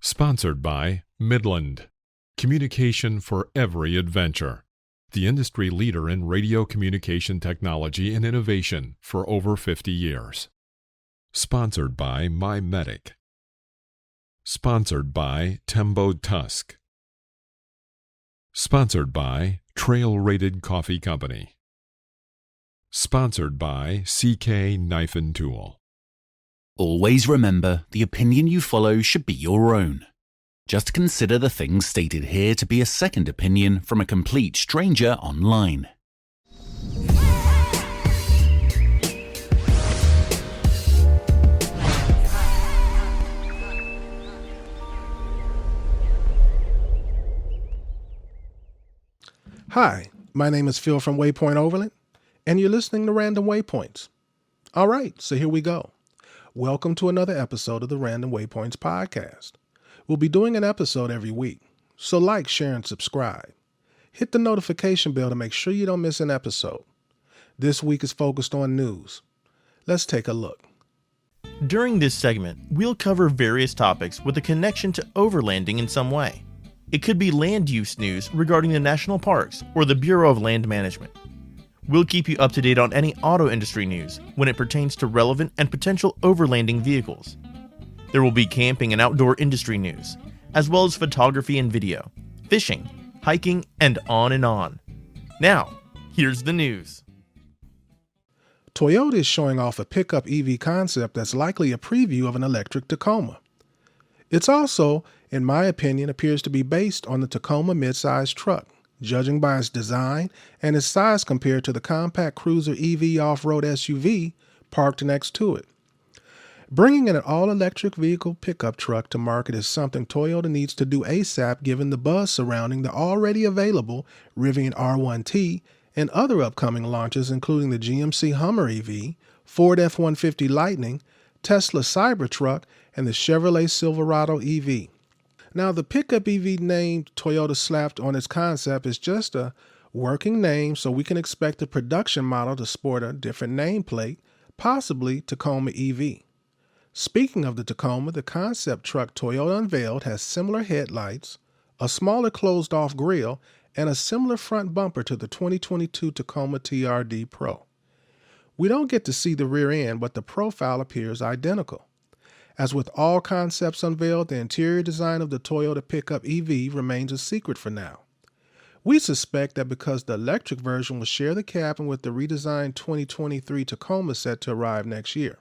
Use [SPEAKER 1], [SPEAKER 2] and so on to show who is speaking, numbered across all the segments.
[SPEAKER 1] Sponsored by Midland. Communication for every adventure. The industry leader in radio communication technology and innovation for over 50 years. Sponsored by MYMEDIC. Sponsored by Tembo Tusk. Sponsored by Trail Rated Coffee Company. Sponsored by CK Knife and Tool.
[SPEAKER 2] Always remember, the opinion you follow should be your own. Just consider the things stated here to be a second opinion from a complete stranger online.
[SPEAKER 3] Hi, my name is Phil from Waypoint Overland, and you're listening to Random Waypoints. All right, so here we go. Welcome to another episode of the Random Waypoints podcast. We'll be doing an episode every week, so like, share, and subscribe. Hit the notification bell to make sure you don't miss an episode. This week is focused on news. Let's take a look.
[SPEAKER 4] During this segment, we'll cover various topics with a connection to overlanding in some way. It could be land use news regarding the national parks or the Bureau of Land Management. We'll keep you up to date on any auto industry news when it pertains to relevant and potential overlanding vehicles. There will be camping and outdoor industry news, as well as photography and video, fishing, hiking, and on and on. Now, here's the news.
[SPEAKER 3] Toyota is showing off a pickup EV concept that's likely a preview of an electric Tacoma. It's also, in my opinion, appears to be based on the Tacoma midsize truck, judging by its design and its size compared to the compact cruiser EV off-road SUV parked next to it. Bringing an all-electric vehicle pickup truck to market is something Toyota needs to do ASAP given the buzz surrounding the already available Rivian R1T and other upcoming launches including the GMC Hummer EV, Ford F-150 Lightning, Tesla Cybertruck, and the Chevrolet Silverado EV. Now, the pickup EV name Toyota slapped on its concept is just a working name, so we can expect the production model to sport a different nameplate, possibly Tacoma EV. Speaking of the Tacoma, the concept truck Toyota unveiled has similar headlights, a smaller closed-off grille, and a similar front bumper to the 2022 Tacoma TRD Pro. We don't get to see the rear end, but the profile appears identical. As with all concepts unveiled, the interior design of the Toyota pickup EV remains a secret for now. We suspect that because the electric version will share the cabin with the redesigned 2023 Tacoma set to arrive next year.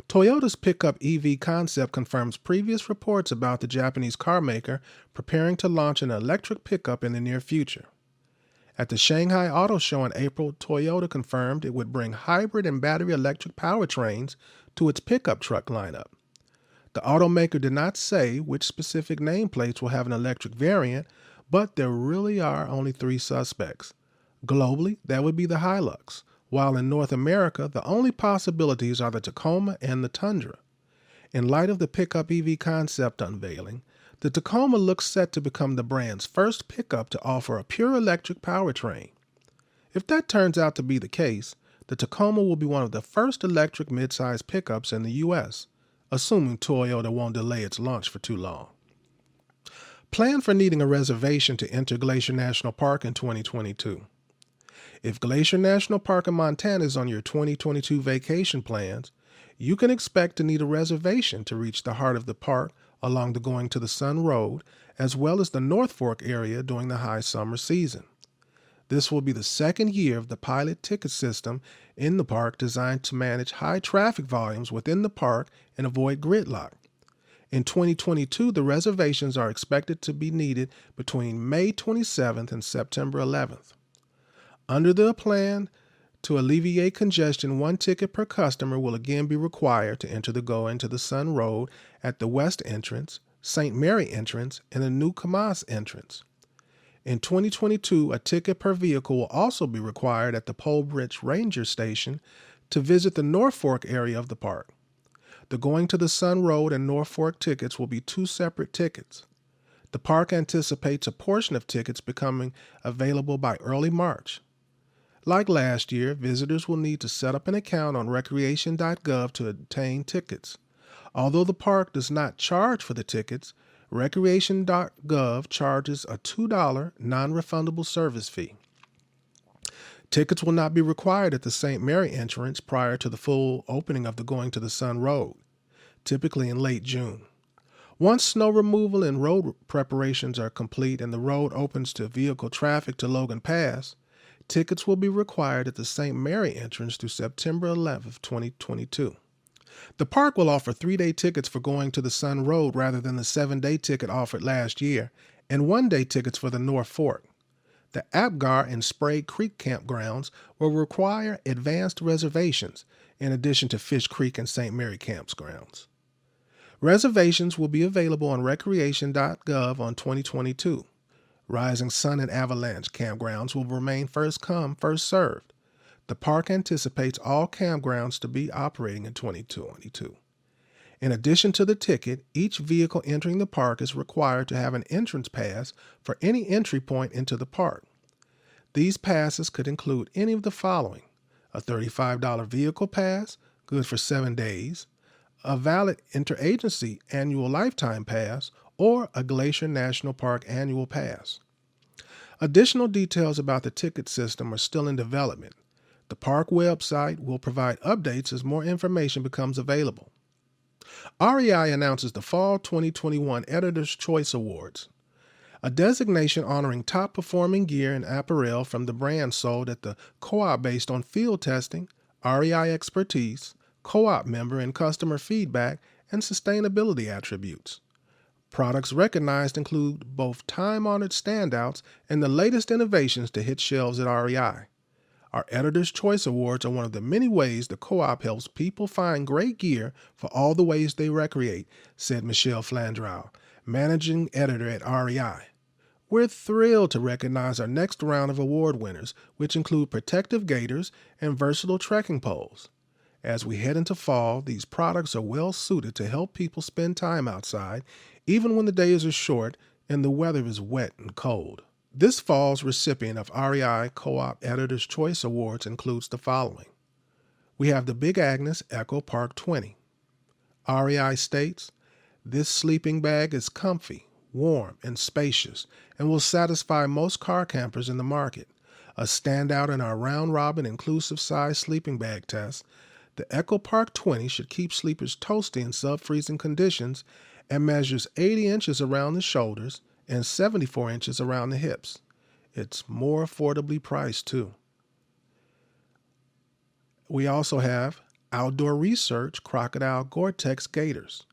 [SPEAKER 3] Toyota's pickup EV concept confirms previous reports about the Japanese carmaker preparing to launch an electric pickup in the near future. At the Shanghai Auto Show in April, Toyota confirmed it would bring hybrid and battery electric powertrains to its pickup truck lineup. The automaker did not say which specific nameplates will have an electric variant, but there really are only 3 suspects. Globally, that would be the Hilux, while in North America, the only possibilities are the Tacoma and the Tundra. In light of the pickup EV concept unveiling, the Tacoma looks set to become the brand's first pickup to offer a pure electric powertrain. If that turns out to be the case, the Tacoma will be one of the first electric midsize pickups in the U.S., assuming Toyota won't delay its launch for too long. Plan for needing a reservation to enter Glacier National Park in 2022. If Glacier National Park in Montana is on your 2022 vacation plans, you can expect to need a reservation to reach the heart of the park along the Going to the Sun Road, as well as the North Fork area during the high summer season. This will be the second year of the pilot ticket system in the park designed to manage high traffic volumes within the park and avoid gridlock. In 2022, the reservations are expected to be needed between May 27th and September 11th. Under the plan to alleviate congestion, 1 ticket per customer will again be required to enter the Go Into the Sun Road at the West entrance, St. Mary entrance, and the New Camas entrance. In 2022, a ticket per vehicle will also be required at the Pole Bridge Ranger Station to visit the North Fork area of the park. The Going to the Sun Road and North Fork tickets will be 2 separate tickets. The park anticipates a portion of tickets becoming available by early March. Like last year, visitors will need to set up an account on recreation.gov to obtain tickets. Although the park does not charge for the tickets, recreation.gov charges a $2 non-refundable service fee. Tickets will not be required at the St. Mary entrance prior to the full opening of the Going to the Sun Road, typically in late June. Once snow removal and road preparations are complete and the road opens to vehicle traffic to Logan Pass, tickets will be required at the St. Mary entrance through September 11, 2022. The park will offer 3-day tickets for Going to the Sun Road rather than the 7-day ticket offered last year, and 1-day tickets for the North Fork. The Apgar and Sprague Creek campgrounds will require advanced reservations, in addition to Fish Creek and St. Mary campgrounds. Reservations will be available on recreation.gov on 2022. Rising Sun and Avalanche campgrounds will remain first come, first served. The park anticipates all campgrounds to be operating in 2022. In addition to the ticket, each vehicle entering the park is required to have an entrance pass for any entry point into the park. These passes could include any of the following: a $35 vehicle pass, good for 7 days, a valid interagency annual lifetime pass, or a Glacier National Park annual pass. Additional details about the ticket system are still in development. The park website will provide updates as more information becomes available. REI announces the Fall 2021 Editor's Choice Awards, a designation honoring top-performing gear and apparel from the brands sold at the co-op based on field testing, REI expertise, co-op member and customer feedback, and sustainability attributes. Products recognized include both time-honored standouts and the latest innovations to hit shelves at REI. Our Editor's Choice Awards are one of the many ways the co-op helps people find great gear for all the ways they recreate, said Michelle Flandreau, managing editor at REI. We're thrilled to recognize our next round of award winners, which include protective gaiters and versatile trekking poles. As we head into fall, these products are well suited to help people spend time outside, even when the days are short and the weather is wet and cold. This fall's recipient of REI Co-op Editor's Choice Awards includes the following. We have the Big Agnes Echo Park 20. REI states, "This sleeping bag is comfy, warm, and spacious, and will satisfy most car campers in the market. A standout in our round-robin inclusive size sleeping bag test, the Echo Park 20 should keep sleepers toasty in sub-freezing conditions and measures 80 inches around the shoulders and 74 inches around the hips. It's more affordably priced, too." We also have Outdoor Research Crocodile Gore-Tex Gaiters.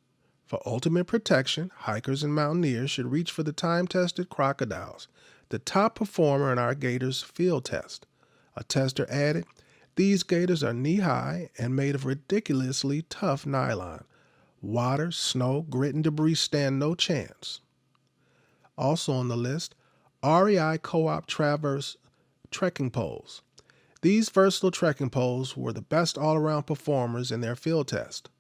[SPEAKER 3] For ultimate protection, hikers and mountaineers should reach for the time-tested Crocodiles, the top performer in our Gaiters field test. A tester added, "These gaiters are knee-high and made of ridiculously tough nylon. Water, snow, grit, and debris stand no chance." Also on the list, REI Co-op Traverse Trekking Poles. These versatile trekking poles were the best all-around performers in their field test.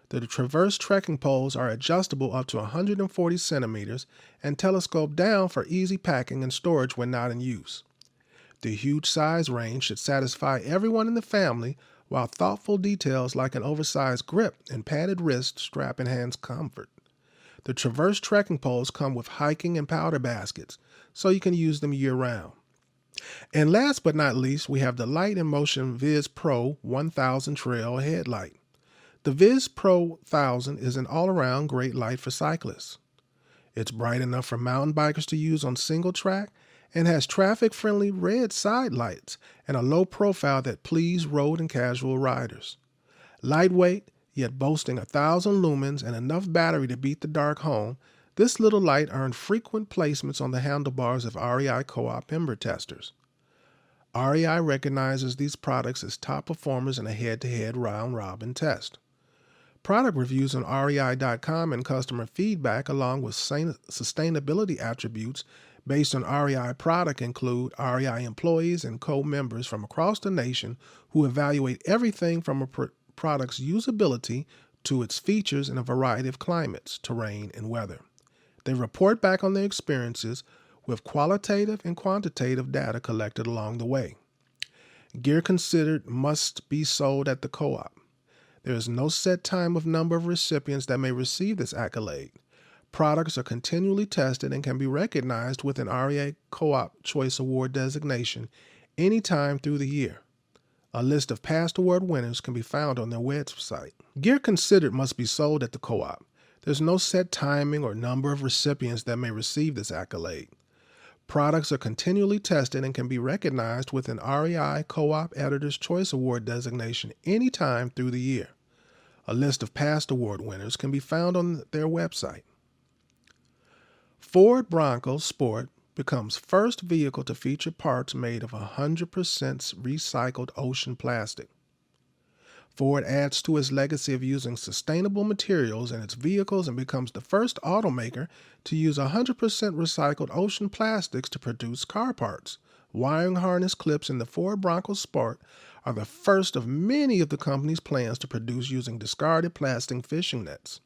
[SPEAKER 3] The Traverse trekking poles are adjustable up to 140 centimeters and telescope down for easy packing and storage when not in use. The huge size range should satisfy everyone in the family, while thoughtful details like an oversized grip and padded wrist strap enhance comfort. The Traverse trekking poles come with hiking and powder baskets, so you can use them year-round. And last but not least, we have the Light in Motion Viz Pro 1000 Trail Headlight. The Viz Pro 1000 is an all-around great light for cyclists. It's bright enough for mountain bikers to use on single track and has traffic-friendly red side lights and a low profile that please road and casual riders. Lightweight, yet boasting 1,000 lumens and enough battery to beat the dark home, this little light earned frequent placements on the handlebars of REI Co-op member testers. REI recognizes these products as top performers in a head-to-head round-robin test. Product reviews on REI.com and customer feedback along with sustainability attributes based on REI product include REI employees and co-members from across the nation who evaluate everything from a product's usability to its features in a variety of climates, terrain, and weather. They report back on their experiences with qualitative and quantitative data collected along the way. Gear considered must be sold at the co-op. There is no set time of number of recipients that may receive this accolade. Products are continually tested and can be recognized with an REA Co-op Choice Award designation anytime through the year. A list of past award winners can be found on their website. Gear considered must be sold at the co-op. There's no set timing or number of recipients that may receive this accolade. Products are continually tested and can be recognized with an REI Co-op Editor's Choice Award designation anytime through the year. A list of past award winners can be found on their website. Ford Bronco Sport becomes first vehicle to feature parts made of 100% recycled ocean plastic. Ford adds to its legacy of using sustainable materials in its vehicles and becomes the first automaker to use 100% recycled ocean plastics to produce car parts. Wiring harness clips in the Ford Bronco Sport are the first of many of the company's plans to produce using discarded plastic fishing nets.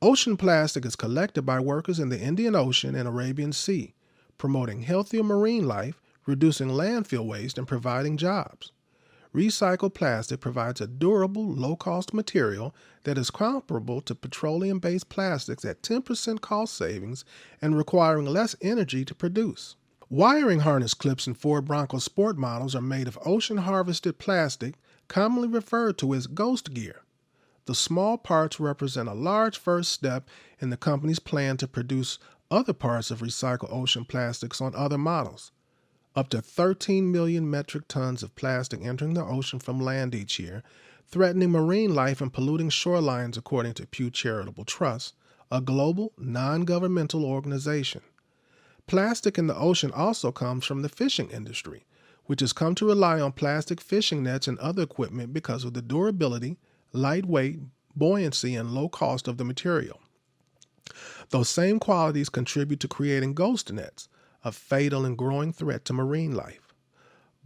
[SPEAKER 3] Ocean plastic is collected by workers in the Indian Ocean and Arabian Sea, promoting healthier marine life, reducing landfill waste, and providing jobs. Recycled plastic provides a durable, low-cost material that is comparable to petroleum-based plastics at 10% cost savings and requiring less energy to produce. Wiring harness clips in Ford Bronco Sport models are made of ocean-harvested plastic, commonly referred to as ghost gear. The small parts represent a large first step in the company's plan to produce other parts of recycled ocean plastics on other models. Up to 13 million metric tons of plastic entering the ocean from land each year, threatening marine life and polluting shorelines, according to Pew Charitable Trust, a global, non-governmental organization. Plastic in the ocean also comes from the fishing industry, which has come to rely on plastic fishing nets and other equipment because of the durability, lightweight, buoyancy, and low cost of the material. Those same qualities contribute to creating ghost nets, a fatal and growing threat to marine life.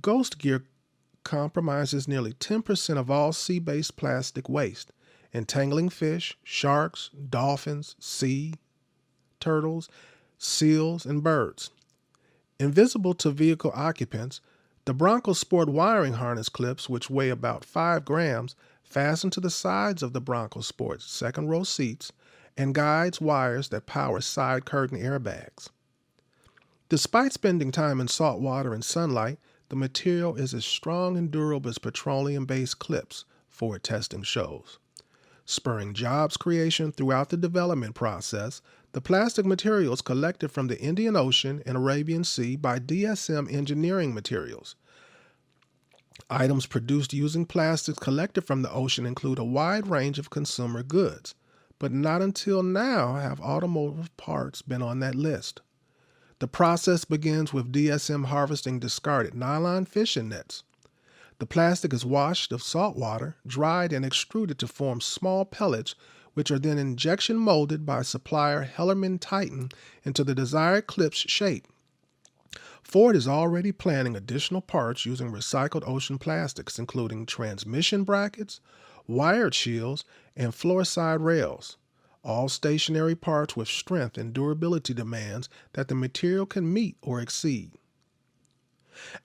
[SPEAKER 3] Ghost gear compromises nearly 10% of all sea-based plastic waste, entangling fish, sharks, dolphins, sea turtles, seals, and birds. Invisible to vehicle occupants, the Bronco Sport wiring harness clips, which weigh about 5 grams, fasten to the sides of the Bronco Sport's second-row seats and guides wires that power side curtain airbags. Despite spending time in salt water and sunlight, the material is as strong and durable as petroleum-based clips, Ford testing shows. Spurring jobs creation throughout the development process, the plastic materials collected from the Indian Ocean and Arabian Sea by DSM Engineering Materials. Items produced using plastics collected from the ocean include a wide range of consumer goods, but not until now have automotive parts been on that list. The process begins with DSM harvesting discarded nylon fishing nets. The plastic is washed of salt water, dried, and extruded to form small pellets, which are then injection molded by supplier HellermannTyton into the desired clip's shape. Ford is already planning additional parts using recycled ocean plastics, including transmission brackets, wired shields, and floor-side rails, all stationary parts with strength and durability demands that the material can meet or exceed.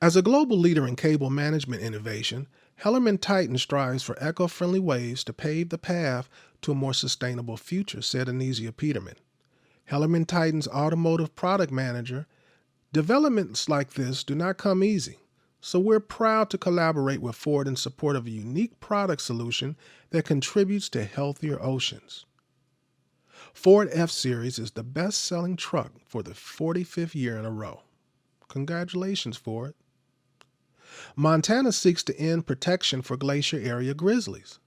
[SPEAKER 3] As a global leader in cable management innovation, HellermannTyton strives for eco-friendly ways to pave the path to a more sustainable future, said Anesia Peterman, HellermannTyton's automotive product manager. Developments like this do not come easy, so we're proud to collaborate with Ford in support of a unique product solution that contributes to healthier oceans. Ford F-Series is the best-selling truck for the 45th year in a row. Congratulations, Ford. Montana seeks to end protection for glacier area grizzlies.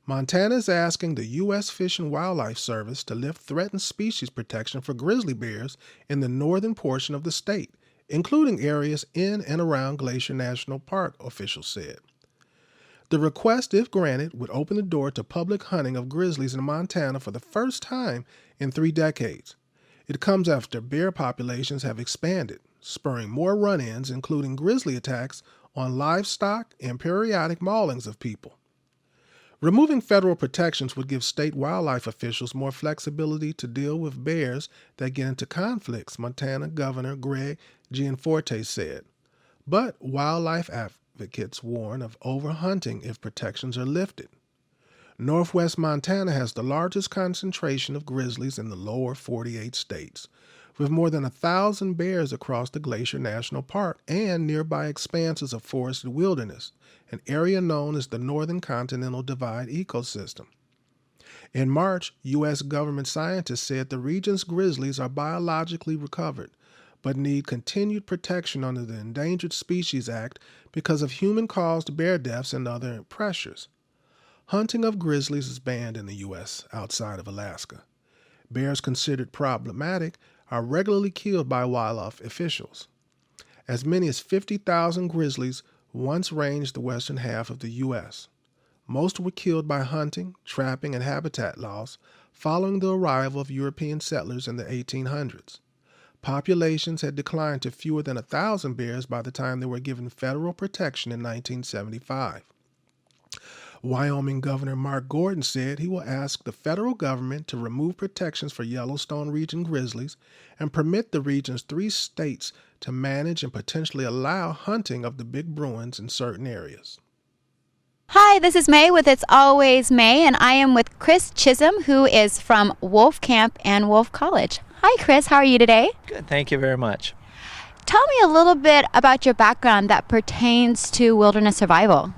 [SPEAKER 3] Montana is asking the U.S. Fish and Wildlife Service to lift threatened species protection for grizzly bears in the northern portion of the state, including areas in and around Glacier National Park, officials said. The request, if granted, would open the door to public hunting of grizzlies in Montana for the first time in 3 decades. It comes after bear populations have expanded, spurring more run-ins, including grizzly attacks on livestock and periodic maulings of people. Removing federal protections would give state wildlife officials more flexibility to deal with bears that get into conflicts, Montana Governor Greg Gianforte said. But wildlife advocates warn of overhunting if protections are lifted. Northwest Montana has the largest concentration of grizzlies in the lower 48 states, with more than 1,000 bears across the Glacier National Park and nearby expanses of forested wilderness, an area known as the Northern Continental Divide ecosystem. In March, U.S. government scientists said the region's grizzlies are biologically recovered, but need continued protection under the Endangered Species Act because of human-caused bear deaths and other pressures. Hunting of grizzlies is banned in the U.S. outside of Alaska. Bears considered problematic are regularly killed by wildlife officials. As many as 50,000 grizzlies once ranged the western half of the U.S. Most were killed by hunting, trapping, and habitat loss following the arrival of European settlers in the 1800s. Populations had declined to fewer than 1,000 bears by the time they were given federal protection in 1975. Wyoming Governor Mark Gordon said he will ask the federal government to remove protections for Yellowstone region grizzlies and permit the region's 3 states to manage and potentially allow hunting of the big Bruins in certain areas.
[SPEAKER 5] Hi, this is May with It's Always May, and I am with Chris Chisholm, who is from Wolf Camp and Wolf College. Hi, Chris. How are you today?
[SPEAKER 6] Good. Thank you very much.
[SPEAKER 5] Tell me a little bit about your background that pertains to wilderness survival.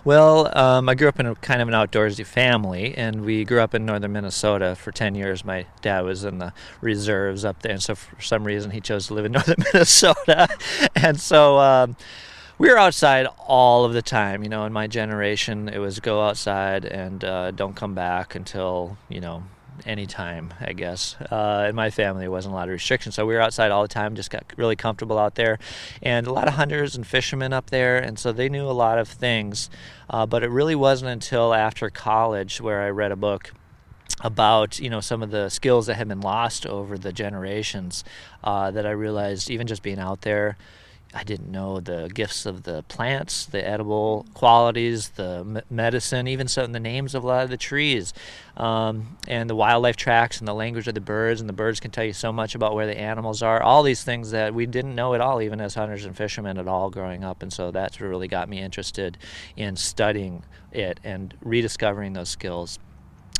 [SPEAKER 6] Well, I grew up in a kind of an outdoorsy family, and we grew up in northern Minnesota for 10 years. My dad was in the reserves up there, and so for some reason he chose to live in northern Minnesota. And so we were outside all of the time. You know, in my generation, it was go outside and don't come back until, anytime, I guess. In my family, there wasn't a lot of restrictions, so we were outside all the time, just got really comfortable out there. And a lot of hunters and fishermen up there, and so they knew a lot of things. But it really wasn't until after college where I read a book about, some of the skills that had been lost over the generations that I realized, even just being out there, I didn't know the gifts of the plants, the edible qualities, the medicine, even some of the names of a lot of the trees, and the wildlife tracks and the language of the birds, and the birds can tell you so much about where the animals are, all these things that we didn't know at all, even as hunters and fishermen at all growing up. And so that's what really got me interested in studying it and rediscovering those skills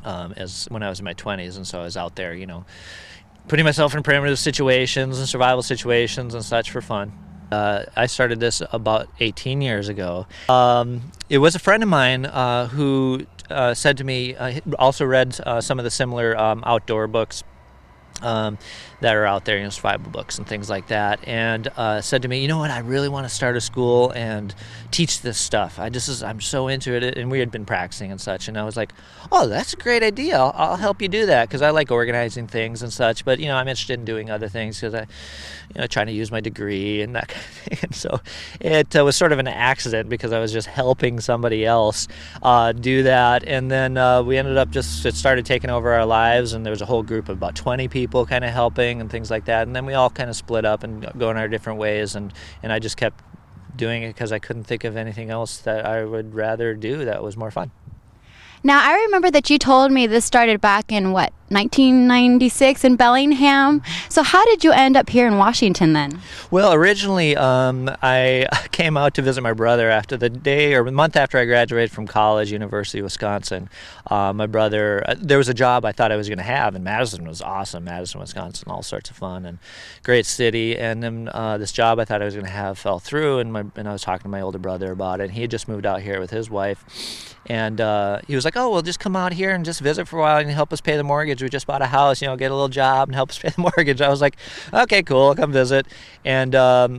[SPEAKER 6] as when I was in my 20s. And so I was out there, putting myself in primitive situations and survival situations and such for fun. I started this about 18 years ago. It was a friend of mine who said to me, also read some of the similar outdoor books that are out there, survival books and things like that, and said to me, you know what, I really want to start a school and teach this stuff. I'm so into it, and we had been practicing and such, and I was like, oh, that's a great idea. I'll help you do that, because I like organizing things and such, but, I'm interested in doing other things, because trying to use my degree and that kind of thing. And so it was sort of an accident, because I was just helping somebody else do that, and then we ended up it started taking over our lives, and there was a whole group of about 20 people kind of helping and things like that, and then we all kind of split up and go in our different ways, and I just kept doing it because I couldn't think of anything else that I would rather do that was more fun.
[SPEAKER 5] Now, I remember that you told me this started back in, 1996 in Bellingham. So how did you end up here in Washington then?
[SPEAKER 6] Well, originally I came out to visit my brother after the day or month after I graduated from college, University of Wisconsin. My brother, there was a job I thought I was going to have, and Madison was awesome. Madison, Wisconsin, all sorts of fun and great city. And then this job I thought I was going to have fell through, and I was talking to my older brother about it. And he had just moved out here with his wife. And he was like, oh, well, just come out here and just visit for a while and help us pay the mortgage. We just bought a house, get a little job and help us pay the mortgage. I was like, okay, cool, I'll come visit. And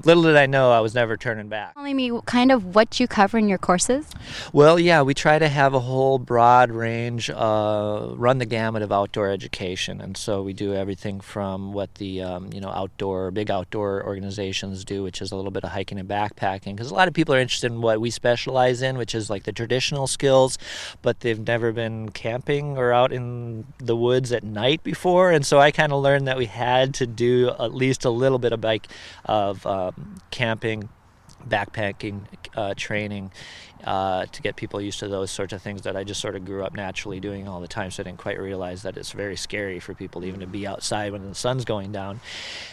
[SPEAKER 6] little did I know I was never turning back.
[SPEAKER 5] Telling me kind of what you cover in your courses?
[SPEAKER 6] Well, yeah, we try to have a whole broad range, run the gamut of outdoor education. And so we do everything from what the, big outdoor organizations do, which is a little bit of hiking and backpacking. Because a lot of people are interested in what we specialize in, which is like the traditional skills, but they've never been camping or out in the woods at night before. And so I kind of learned that we had to do at least a little bit of camping, backpacking training to get people used to those sorts of things that I just sort of grew up naturally doing all the time, so I didn't quite realize that it's very scary for people even to be outside when the sun's going down.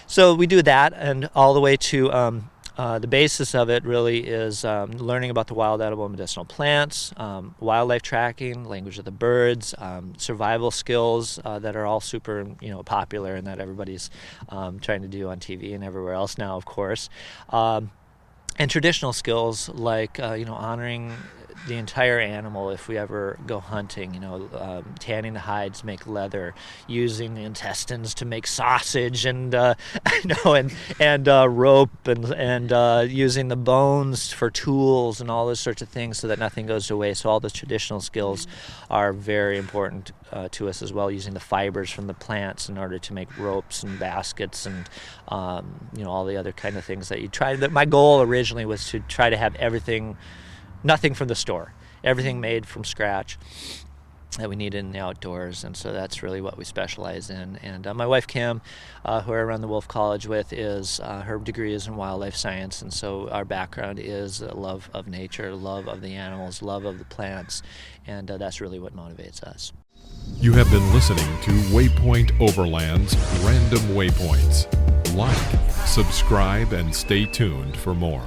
[SPEAKER 6] So we do that, and all the way to the basis of it really is learning about the wild edible medicinal plants, wildlife tracking, language of the birds, survival skills that are all super popular and that everybody's trying to do on TV and everywhere else now, of course. And traditional skills like honoring the entire animal if we ever go hunting, tanning the hides to make leather, using the intestines to make sausage, and rope, and using the bones for tools and all those sorts of things so that nothing goes to waste. So all those traditional skills are very important to us as well, using the fibers from the plants in order to make ropes and baskets and all the other kind of things that you try. My goal originally was to try to have nothing from the store, everything made from scratch that we need in the outdoors, and so that's really what we specialize in. And my wife Kim, who I run the Wolf College with, her degree is in wildlife science, and so our background is love of nature, love of the animals, love of the plants, and that's really what motivates us.
[SPEAKER 1] You have been listening to Waypoint Overland's Random Waypoints. Like, subscribe, and stay tuned for more.